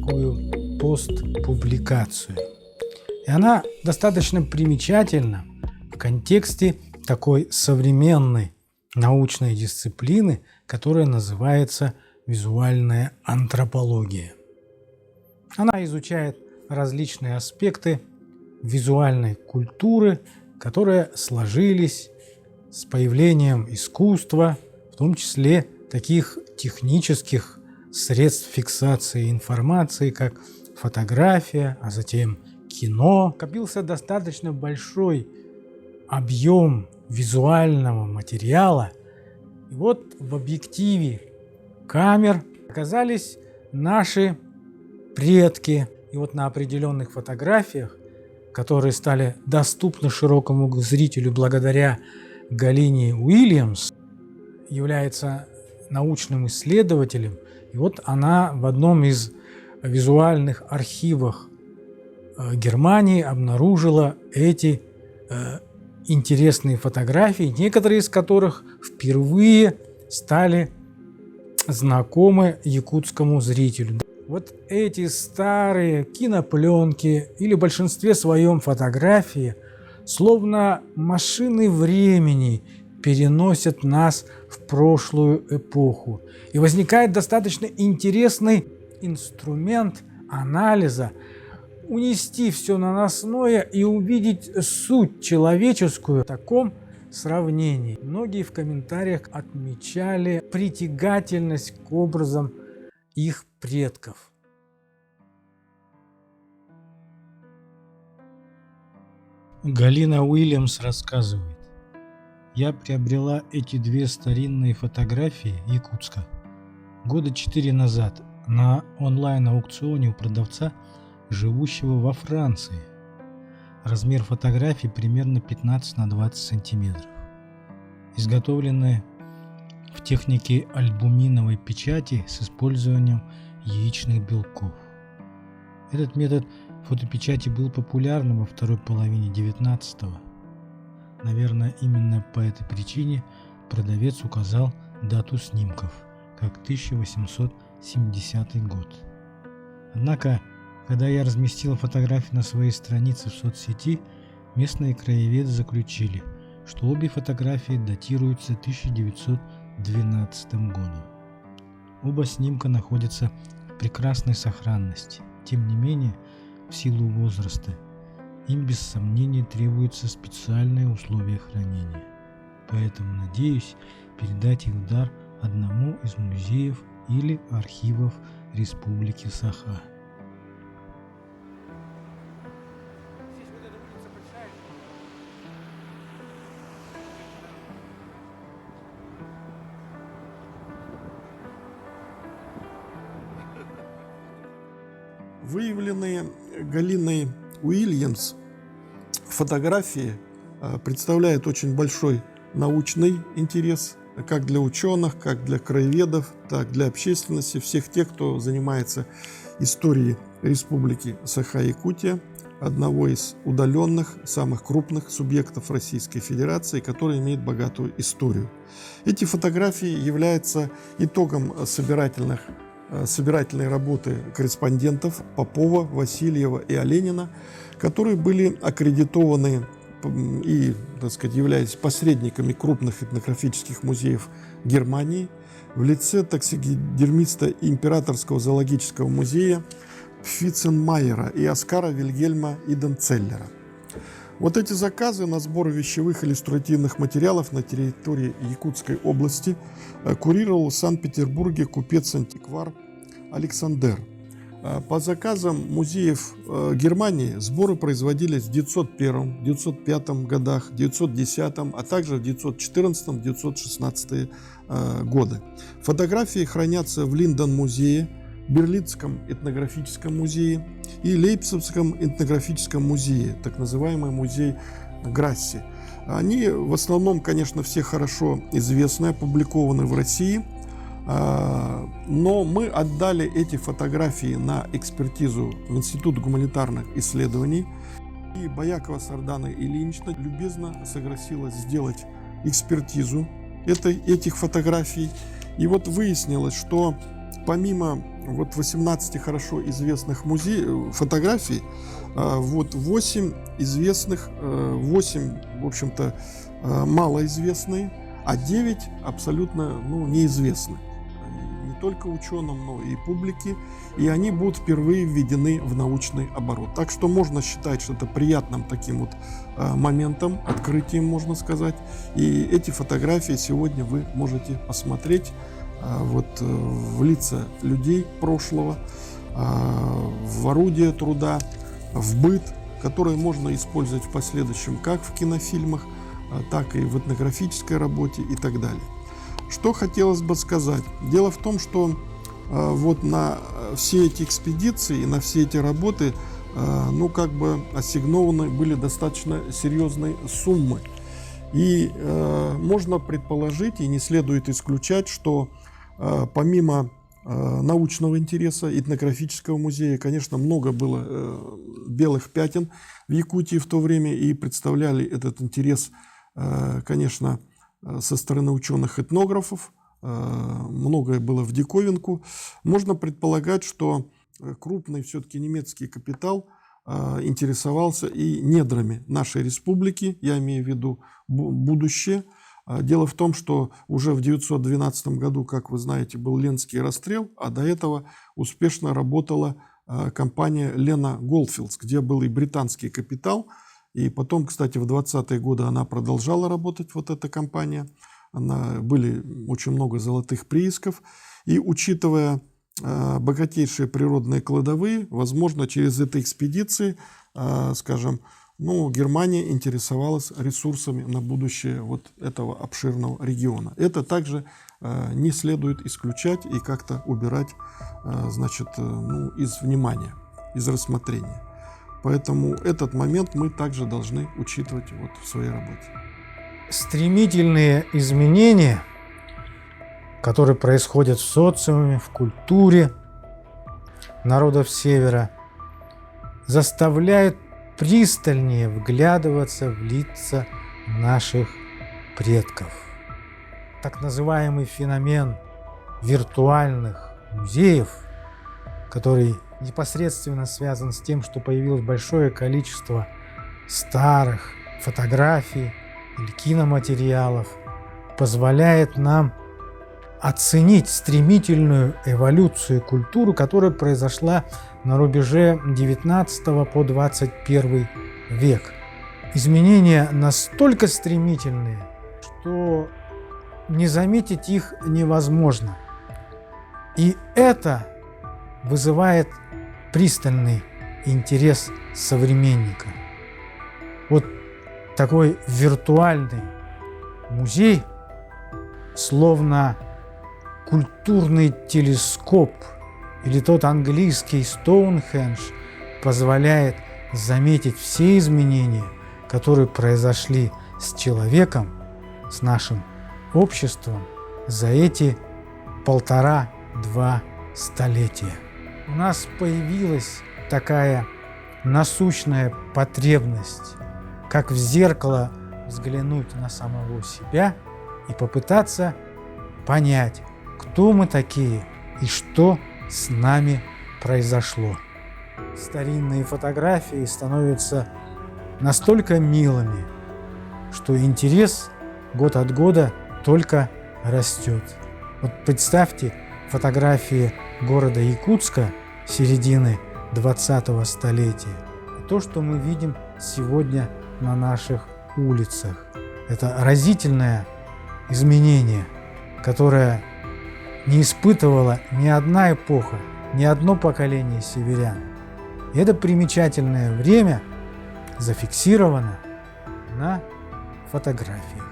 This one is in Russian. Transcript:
такую постпубликацию. И она достаточно примечательна в контексте такой современной научной дисциплины, которая называется визуальная антропология. Она изучает различные аспекты визуальной культуры, которые сложились с появлением искусства, в том числе таких технических средств фиксации информации, как фотография, а затем кино. Копился достаточно большой объем визуального материала. И вот в объективе камер оказались наши предки. И вот на определенных фотографиях, которые стали доступны широкому зрителю благодаря Галине Уильямс, является научным исследователем. И вот она в одном из визуальных архивов Германии обнаружила эти интересные фотографии, некоторые из которых впервые стали знакомы якутскому зрителю. Вот эти старые кинопленки или в большинстве своем фотографии, словно машины времени, переносят нас в прошлую эпоху. И возникает достаточно интересный инструмент анализа, унести все наносное и увидеть суть человеческую в таком сравнении. Многие в комментариях отмечали притягательность к образам их предков. Галина Уильямс рассказывает: «Я приобрела эти две старинные фотографии Якутска года 4 назад на онлайн-аукционе у продавца, живущего во Франции. Размер фотографий примерно 15 на 20 сантиметров. Изготовленные в технике альбуминовой печати с использованием яичных белков. Этот метод фотопечати был популярным во второй половине 19-го. Наверное, именно по этой причине продавец указал дату снимков, как 1870 год. Однако, когда я разместил фотографии на своей странице в соцсети, местные краеведы заключили, что обе фотографии датируются 1912 годом. Оба снимка находятся в прекрасной сохранности. Тем не менее, в силу возраста, им без сомнения требуются специальные условия хранения. Поэтому надеюсь передать их в дар одному из музеев или архивов Республики Саха». Выявленные Галиной Уильямс фотографии представляют очень большой научный интерес как для ученых, как для краеведов, так и для общественности, всех тех, кто занимается историей Республики Саха-Якутия, одного из удаленных, самых крупных субъектов Российской Федерации, который имеет богатую историю. Эти фотографии являются итогом собирательной работы корреспондентов Попова, Васильева и Оленина, которые были аккредитованы и, так сказать, являлись посредниками крупных этнографических музеев Германии в лице таксидермиста Императорского зоологического музея Пфиценмайера и Оскара Вильгельма Иденцеллера. Вот эти заказы на сбор вещевых иллюстративных материалов на территории Якутской области курировал в Санкт-Петербурге купец-антиквар Александр. По заказам музеев Германии сборы производились в 1901, 1905 годах, 1910, а также в 1914-1916 годы. Фотографии хранятся в Линден-музее, Берлинском этнографическом музее и Лейпцигском этнографическом музее, так называемый музей Грасси. Они в основном, конечно, все хорошо известны, опубликованы в России, но мы отдали эти фотографии на экспертизу в Институт гуманитарных исследований, и Боякова Сардана Ильинична любезно согласилась сделать экспертизу этих фотографий. И вот выяснилось, что помимо вот 18 хорошо известных фотографий, вот 8 известных, 8, в общем-то, малоизвестные, а 9 абсолютно неизвестны. Не только ученым, но и публике, и они будут впервые введены в научный оборот. Так что можно считать, что это приятным таким вот моментом, открытием, можно сказать. И эти фотографии сегодня вы можете посмотреть вот в лица людей прошлого, в орудия труда, в быт, которые можно использовать в последующем как в кинофильмах, так и в этнографической работе и так далее. Что хотелось бы сказать? Дело в том, что вот на все эти экспедиции, на все эти работы, ассигнованы были достаточно серьезные суммы. И можно предположить, и не следует исключать, что помимо научного интереса этнографического музея, конечно, много было белых пятен в Якутии в то время, и представляли этот интерес, конечно, со стороны ученых-этнографов, многое было в диковинку. Можно предполагать, что крупный все-таки немецкий капитал интересовался и недрами нашей республики, я имею в виду будущее. Дело в том, что уже в 1912 году, как вы знаете, был Ленский расстрел, а до этого успешно работала компания Лена Голдфилдс, где был и британский капитал. И потом, кстати, в 20-е годы она продолжала работать, вот эта компания. Были очень много золотых приисков. И учитывая богатейшие природные кладовые, возможно, через эти экспедиции, скажем, Германия интересовалась ресурсами на будущее вот этого обширного региона. Это также не следует исключать и как-то убирать, из внимания, из рассмотрения. Поэтому этот момент мы также должны учитывать вот в своей работе. Стремительные изменения, которые происходят в социуме, в культуре народов Севера, заставляют пристальнее вглядываться в лица наших предков. Так называемый феномен виртуальных музеев, который непосредственно связан с тем, что появилось большое количество старых фотографий или киноматериалов, позволяет нам оценить стремительную эволюцию культуры, которая произошла на рубеже 19 по 21 век. Изменения настолько стремительные, что не заметить их невозможно. И это вызывает пристальный интерес современника. Вот такой виртуальный музей, словно культурный телескоп или тот английский Стоунхендж, позволяет заметить все изменения, которые произошли с человеком, с нашим обществом за эти 1,5-2 столетия. У нас появилась такая насущная потребность, как в зеркало взглянуть на самого себя и попытаться понять, кто мы такие и что с нами произошло. Старинные фотографии становятся настолько милыми, что интерес год от года только растет. Вот представьте фотографии города Якутска середины 20-го столетия. И то, что мы видим сегодня на наших улицах. Это разительное изменение, которое не испытывала ни одна эпоха, ни одно поколение северян. И это примечательное время зафиксировано на фотографии.